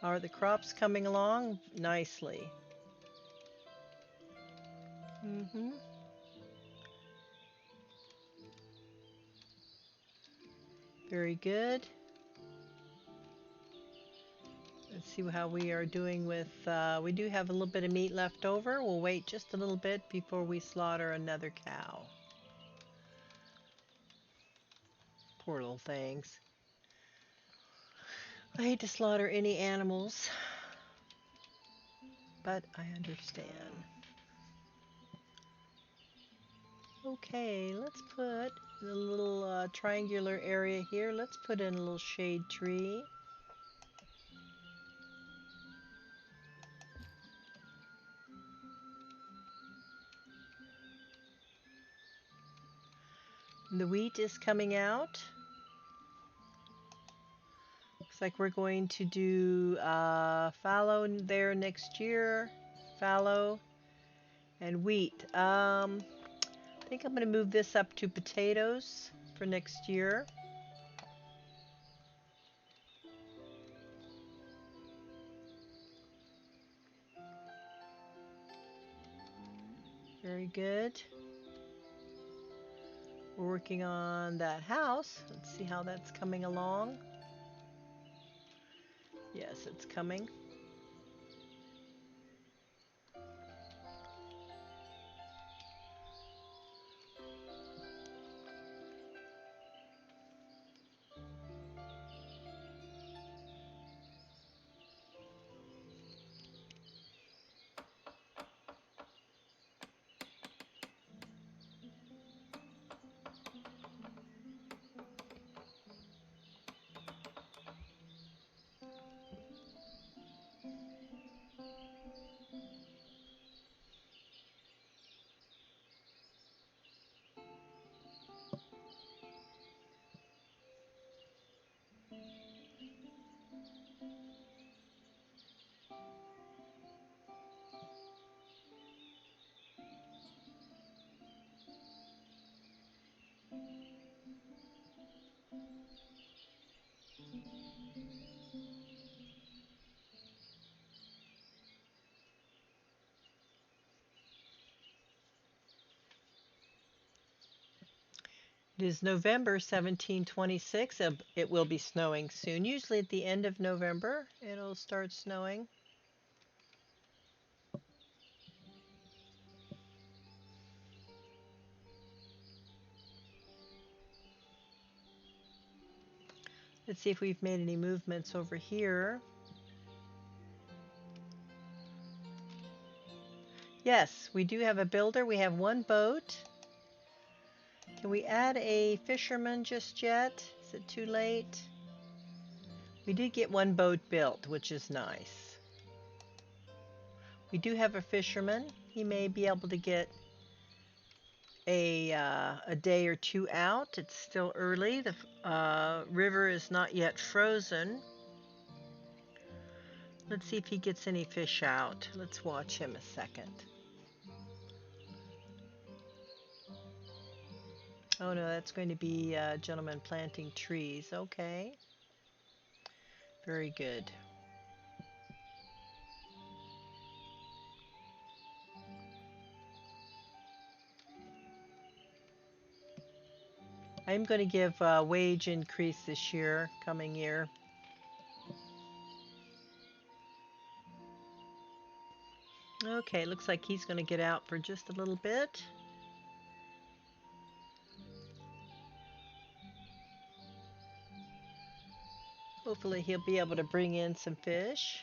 How are the crops coming along? Nicely. Very good. Let's see how we are doing with, we do have a little bit of meat left over. We'll wait just a little bit before we slaughter another cow. Poor little things. I hate to slaughter any animals, but I understand. Okay, let's put the little triangular area here. Let's put in a little shade tree. The wheat is coming out. Looks like we're going to do fallow there next year. Fallow and wheat. I think I'm going to move this up to potatoes for next year. Very good. We're working on that house. Let's see how that's coming along. Yes, it's coming. It is November 1726. It will be snowing soon. Usually at the end of November, it'll start snowing. Let's see if we've made any movements over here. Yes, we do have a builder. We have one boat. Can we add a fisherman just yet? Is it too late? We did get one boat built, which is nice. We do have a fisherman. He may be able to get a day or two out. It's still early. The river is not yet frozen. Let's see if he gets any fish out. Let's watch him a second. Oh no, that's going to be a gentleman planting trees. Okay. Very good. I'm going to give a wage increase this year, coming year. Okay, looks like he's going to get out for just a little bit. Hopefully he'll be able to bring in some fish.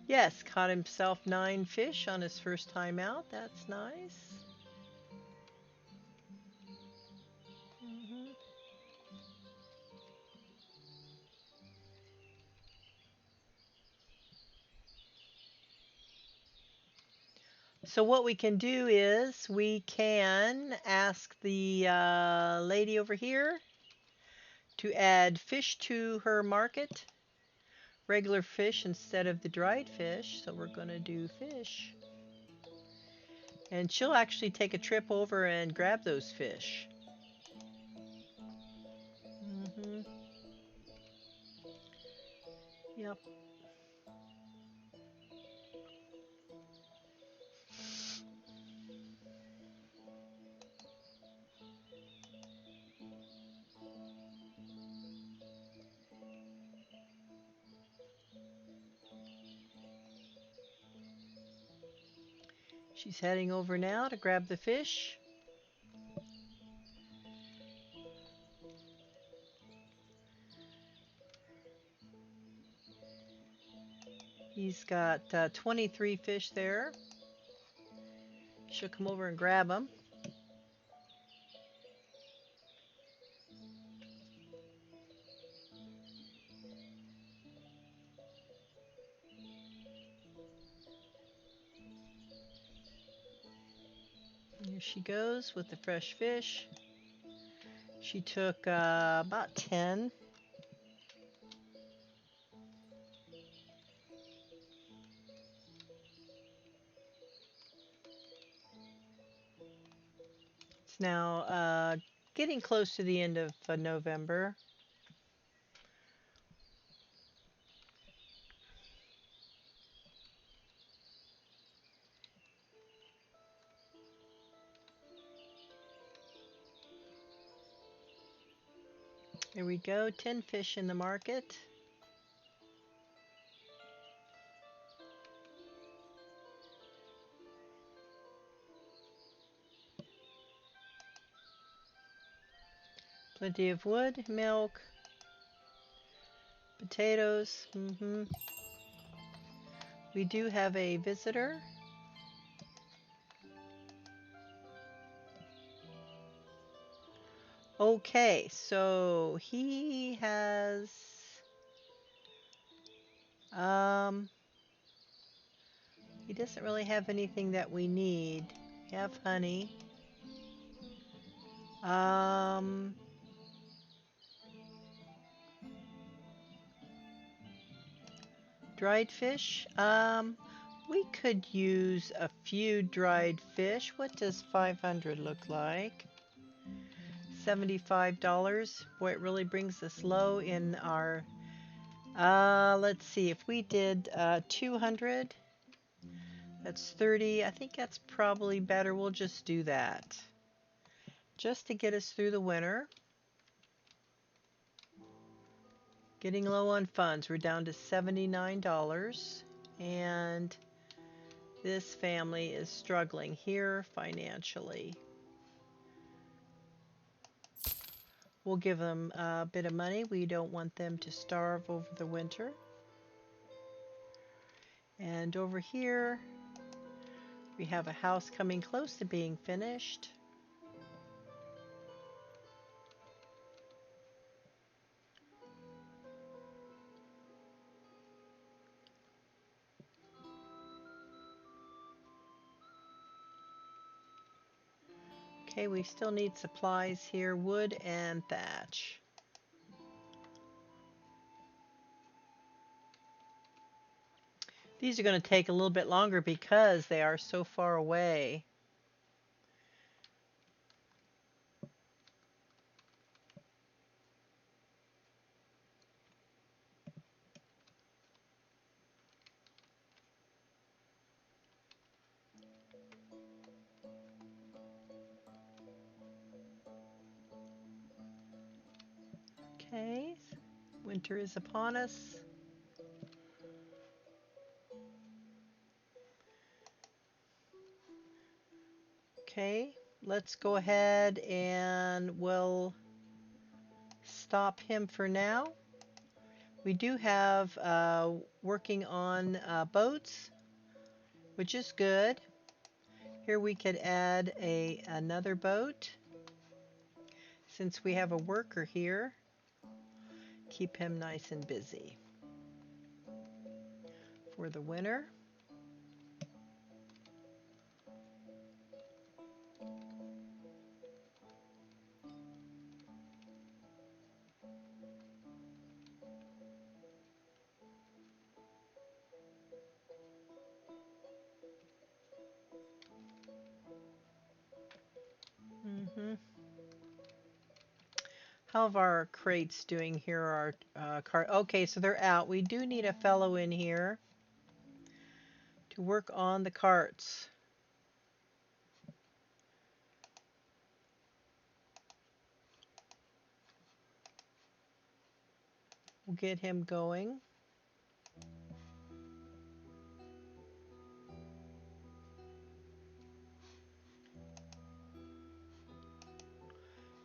Yes, caught himself 9 fish on his first time out. That's nice. So what we can do is we can ask the lady over here to add fish to her market, regular fish instead of the dried fish. So we're going to do fish. And she'll actually take a trip over and grab those fish. Yep. She's heading over now to grab the fish. He's got 23 fish there. She'll come over and grab them. Here she goes with the fresh fish. She took about 10. It's now getting close to the end of November. There we go, 10 fish in the market. Plenty of wood, milk, potatoes. We do have a visitor. Okay, so he has he doesn't really have anything that we need. We have honey. Dried fish. We could use a few dried fish. What does 500 look like? $75. Boy, it really brings us low in our let's see, if we did 200, that's 30. I think that's probably better. We'll just do that. Just to get us through the winter. Getting low on funds. We're down to $79. And this family is struggling here financially. We'll give them a bit of money. We don't want them to starve over the winter. And over here, we have a house coming close to being finished. Okay, we still need supplies here, wood and thatch. These are going to take a little bit longer because they are so far away. Okay, winter is upon us. Okay, let's go ahead and we'll stop him for now. We do have working on boats, which is good. Here we could add another boat. Since we have a worker here, keep him nice and busy for the winter. How are our crates doing here? Our cart. Okay, so they're out. We do need a fellow in here to work on the carts. We'll get him going.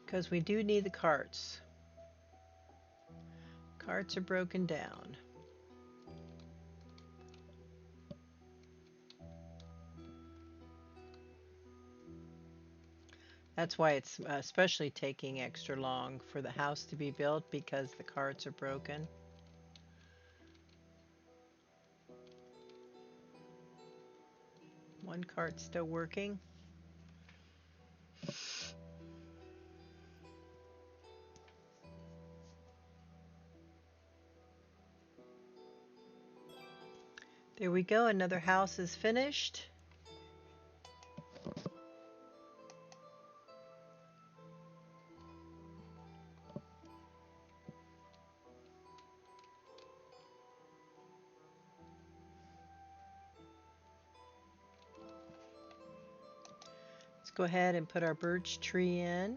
Because we do need the carts. Carts are broken down. That's why it's especially taking extra long for the house to be built, because the carts are broken. One cart's still working. There we go, another house is finished. Let's go ahead and put our birch tree in.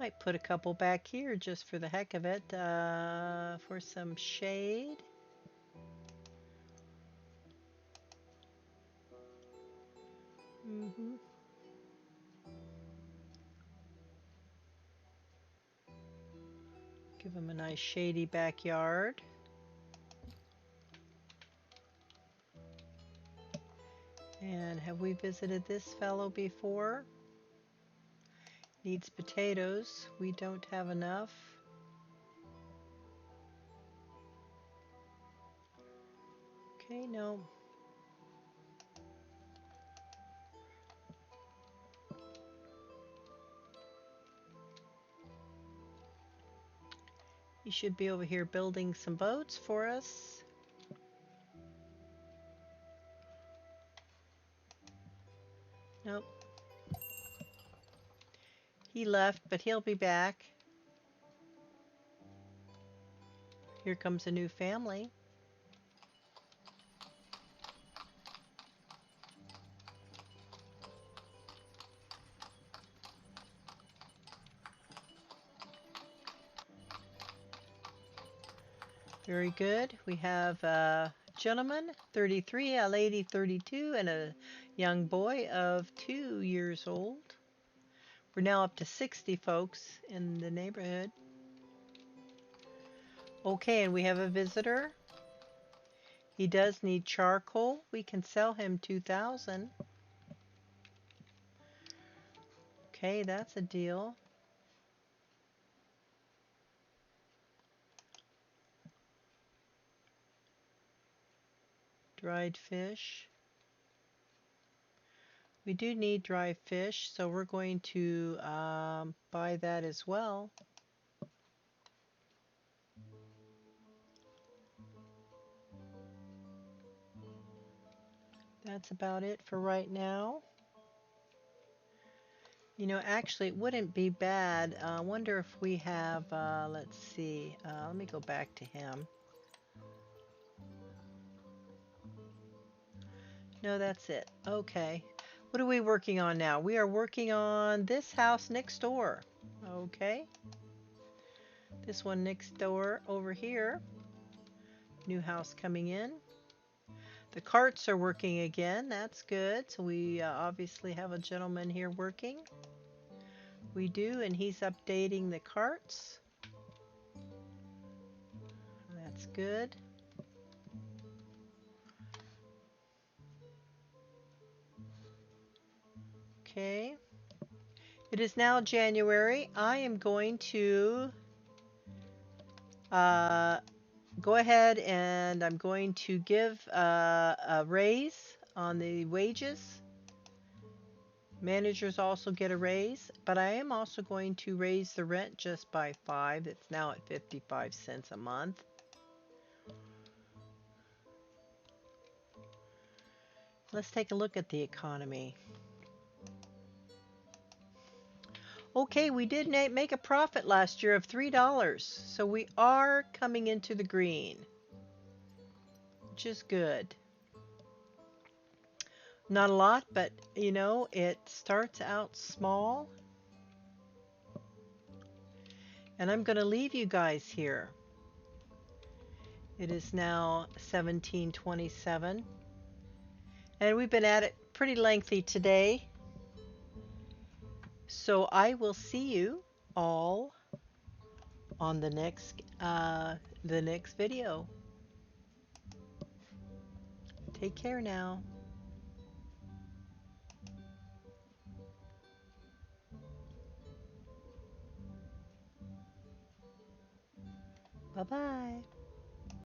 Might put a couple back here just for the heck of it, for some shade. Give them a nice shady backyard. And have we visited this fellow before? Needs potatoes. We don't have enough. Okay, no. He should be over here building some boats for us. Nope. He left, but he'll be back. Here comes a new family. Very good. We have a gentleman, 33, a lady, 32, and a young boy of 2 years old. We're now up to 60 folks in the neighborhood. Okay, and we have a visitor. He does need charcoal. We can sell him 2,000. Okay, that's a deal. Dried fish. We do need dry fish, so we're going to buy that as well. That's about it for right now. You know, actually, it wouldn't be bad. I wonder if we have, let's see, let me go back to him. No, that's it. Okay. What are we working on now? We are working on this house next door. Okay. This one next door over here. New house coming in. The carts are working again. That's good. So we obviously have a gentleman here working. We do, and he's updating the carts. That's good. Okay. It is now January. I am going to go ahead and I'm going to give a raise on the wages. Managers also get a raise, but I am also going to raise the rent just by 5. It's now at 55 cents a month. Let's take a look at the economy. Okay, we did make a profit last year of $3, so we are coming into the green, which is good. Not a lot, but you know, it starts out small. And I'm going to leave you guys here. It is now 17:27, and we've been at it pretty lengthy today. So I will see you all on the next video. Take care now. Bye-bye.